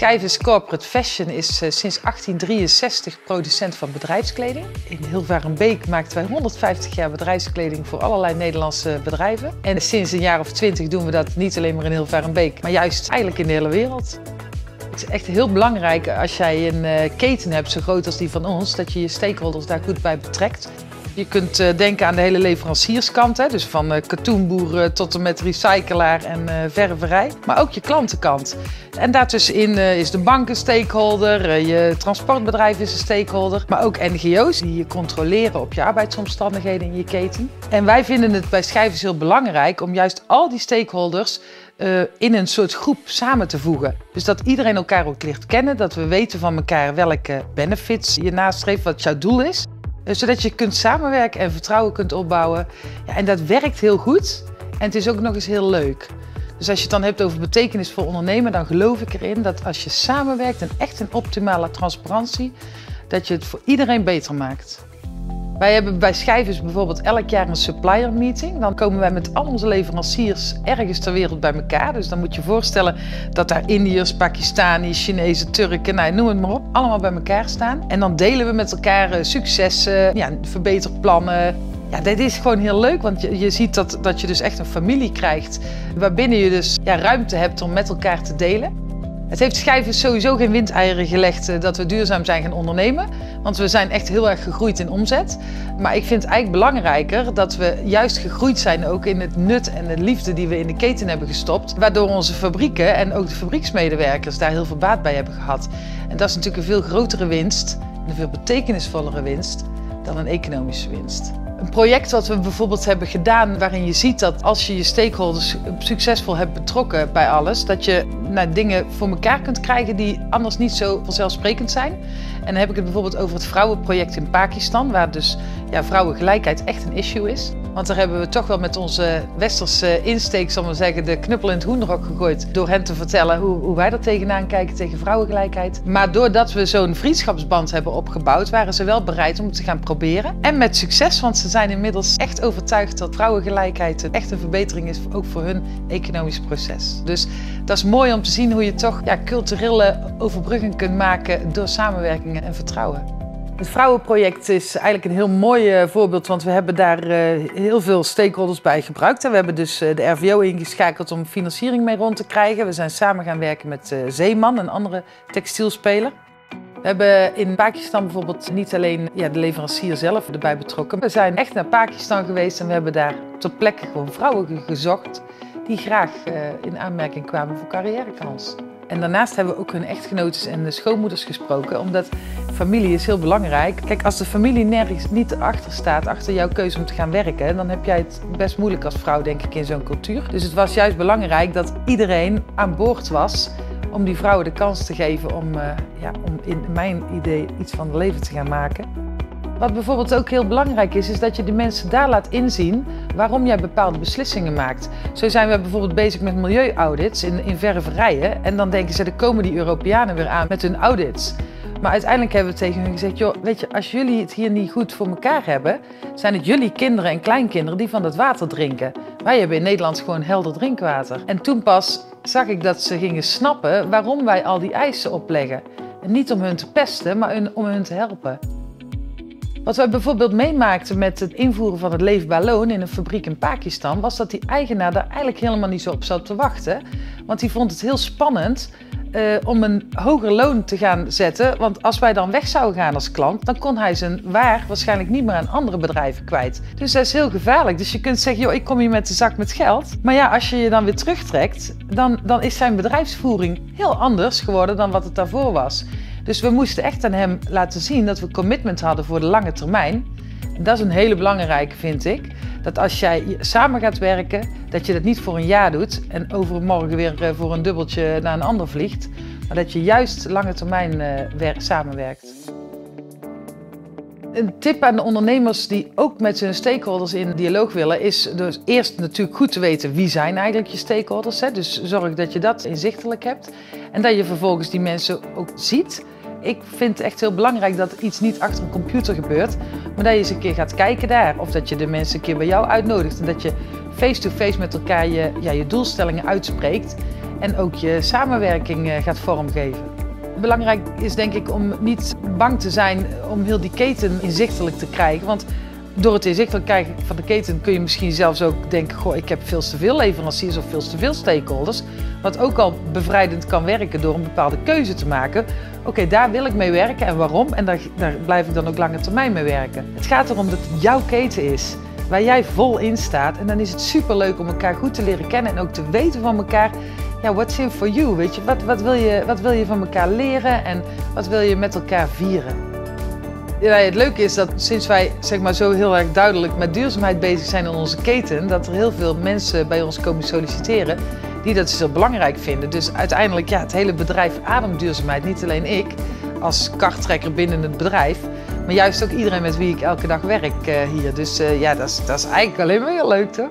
Schijves Corporate Fashion is sinds 1863 producent van bedrijfskleding. In Hilvarenbeek maakten wij 150 jaar bedrijfskleding voor allerlei Nederlandse bedrijven. En sinds een jaar of 20 doen we dat niet alleen maar in Hilvarenbeek, maar juist eigenlijk in de hele wereld. Het is echt heel belangrijk als jij een keten hebt zo groot als die van ons, dat je je stakeholders daar goed bij betrekt. Je kunt denken aan de hele leverancierskant, hè? Dus van katoenboer tot en met recyclaar en ververij. Maar ook je klantenkant. En daartussenin is de bank een stakeholder, je transportbedrijf is een stakeholder. Maar ook NGO's die je controleren op je arbeidsomstandigheden in je keten. En wij vinden het bij Schijves heel belangrijk om juist al die stakeholders in een soort groep samen te voegen. Dus dat iedereen elkaar ook leert kennen, dat we weten van elkaar welke benefits je nastreeft, wat jouw doel is. Zodat je kunt samenwerken en vertrouwen kunt opbouwen. Ja, en dat werkt heel goed en het is ook nog eens heel leuk. Dus als je het dan hebt over betekenisvol ondernemen, dan geloof ik erin dat als je samenwerkt en echt een optimale transparantie, dat je het voor iedereen beter maakt. Wij hebben bij Schijves bijvoorbeeld elk jaar een supplier meeting. Dan komen wij met al onze leveranciers ergens ter wereld bij elkaar. Dus dan moet je je voorstellen dat daar Indiërs, Pakistanis, Chinezen, Turken, nou, noem het maar op, allemaal bij elkaar staan. En dan delen we met elkaar successen, ja, verbeterplannen. Ja, dit is gewoon heel leuk, want je ziet dat je dus echt een familie krijgt. Waarbinnen je dus ruimte hebt om met elkaar te delen. Het heeft Schijves sowieso geen windeieren gelegd dat we duurzaam zijn gaan ondernemen. Want we zijn echt heel erg gegroeid in omzet. Maar ik vind het eigenlijk belangrijker dat we juist gegroeid zijn ook in het nut en de liefde die we in de keten hebben gestopt. Waardoor onze fabrieken en ook de fabrieksmedewerkers daar heel veel baat bij hebben gehad. En dat is natuurlijk een veel grotere winst, een veel betekenisvollere winst dan een economische winst. Een project wat we bijvoorbeeld hebben gedaan waarin je ziet dat als je je stakeholders succesvol hebt betrokken bij alles, dat je dingen voor elkaar kunt krijgen die anders niet zo vanzelfsprekend zijn. En dan heb ik het bijvoorbeeld over het vrouwenproject in Pakistan, waar dus vrouwengelijkheid echt een issue is. Want daar hebben we toch wel met onze westerse insteek, zal ik maar zeggen, de knuppel in het hoenderhok gegooid. Door hen te vertellen hoe wij er tegenaan kijken tegen vrouwengelijkheid. Maar doordat we zo'n vriendschapsband hebben opgebouwd, waren ze wel bereid om het te gaan proberen. En met succes, want ze zijn inmiddels echt overtuigd dat vrouwengelijkheid echt een verbetering is, ook voor hun economisch proces. Dus dat is mooi om te zien hoe je toch culturele overbrugging kunt maken door samenwerkingen en vertrouwen. Het vrouwenproject is eigenlijk een heel mooi voorbeeld, want we hebben daar heel veel stakeholders bij gebruikt. We hebben dus de RVO ingeschakeld om financiering mee rond te krijgen. We zijn samen gaan werken met Zeeman, een andere textielspeler. We hebben in Pakistan bijvoorbeeld niet alleen de leverancier zelf erbij betrokken. We zijn echt naar Pakistan geweest en we hebben daar ter plekke gewoon vrouwen gezocht die graag in aanmerking kwamen voor carrièrekans. En daarnaast hebben we ook hun echtgenotes en de schoonmoeders gesproken, omdat familie is heel belangrijk. Kijk, als de familie nergens niet achter staat, achter jouw keuze om te gaan werken, dan heb jij het best moeilijk als vrouw, denk ik, in zo'n cultuur. Dus het was juist belangrijk dat iedereen aan boord was om die vrouwen de kans te geven om in mijn idee iets van het leven te gaan maken. Wat bijvoorbeeld ook heel belangrijk is dat je de mensen daar laat inzien waarom jij bepaalde beslissingen maakt. Zo zijn we bijvoorbeeld bezig met milieuaudits in ververijen. En dan denken ze, er komen die Europeanen weer aan met hun audits. Maar uiteindelijk hebben we tegen hen gezegd, joh, weet je, als jullie het hier niet goed voor elkaar hebben, zijn het jullie kinderen en kleinkinderen die van dat water drinken. Wij hebben in Nederland gewoon helder drinkwater. En toen pas zag ik dat ze gingen snappen waarom wij al die eisen opleggen. En niet om hun te pesten, maar om hun te helpen. Wat we bijvoorbeeld meemaakten met het invoeren van het leefbaar loon in een fabriek in Pakistan, was dat die eigenaar daar eigenlijk helemaal niet zo op zat te wachten. Want die vond het heel spannend om een hoger loon te gaan zetten. Want als wij dan weg zouden gaan als klant, dan kon hij zijn waar waarschijnlijk niet meer aan andere bedrijven kwijt. Dus dat is heel gevaarlijk. Dus je kunt zeggen, joh, ik kom hier met de zak met geld. Maar ja, als je je dan weer terugtrekt, dan is zijn bedrijfsvoering heel anders geworden dan wat het daarvoor was. Dus we moesten echt aan hem laten zien dat we commitment hadden voor de lange termijn. En dat is een hele belangrijke, vind ik. Dat als jij samen gaat werken, dat je dat niet voor een jaar doet en overmorgen weer voor een dubbeltje naar een ander vliegt. Maar dat je juist lange termijn samenwerkt. Een tip aan de ondernemers die ook met hun stakeholders in dialoog willen, is dus eerst natuurlijk goed te weten wie zijn eigenlijk je stakeholders. Hè? Dus zorg dat je dat inzichtelijk hebt en dat je vervolgens die mensen ook ziet. Ik vind het echt heel belangrijk dat iets niet achter een computer gebeurt, maar dat je eens een keer gaat kijken daar. Of dat je de mensen een keer bij jou uitnodigt en dat je face-to-face met elkaar je doelstellingen uitspreekt en ook je samenwerking gaat vormgeven. Belangrijk is denk ik om niet bang te zijn om heel die keten inzichtelijk te krijgen. Want door het inzichtelijk krijgen van de keten kun je misschien zelfs ook denken, goh, ik heb veel te veel leveranciers of veel te veel stakeholders. Wat ook al bevrijdend kan werken door een bepaalde keuze te maken. Oké, daar wil ik mee werken en waarom? En daar blijf ik dan ook lange termijn mee werken. Het gaat erom dat het jouw keten is, waar jij vol in staat. En dan is het superleuk om elkaar goed te leren kennen en ook te weten van elkaar. Ja, what's in for you? Weet je, wat wil je van elkaar leren en wat wil je met elkaar vieren? Ja, het leuke is dat sinds wij zeg maar, zo heel erg duidelijk met duurzaamheid bezig zijn in onze keten, dat er heel veel mensen bij ons komen solliciteren die dat dus heel belangrijk vinden. Dus uiteindelijk, ja, het hele bedrijf ademt duurzaamheid. Niet alleen ik als karttrekker binnen het bedrijf, maar juist ook iedereen met wie ik elke dag werk hier. Dus ja, dat is eigenlijk alleen maar heel leuk, toch?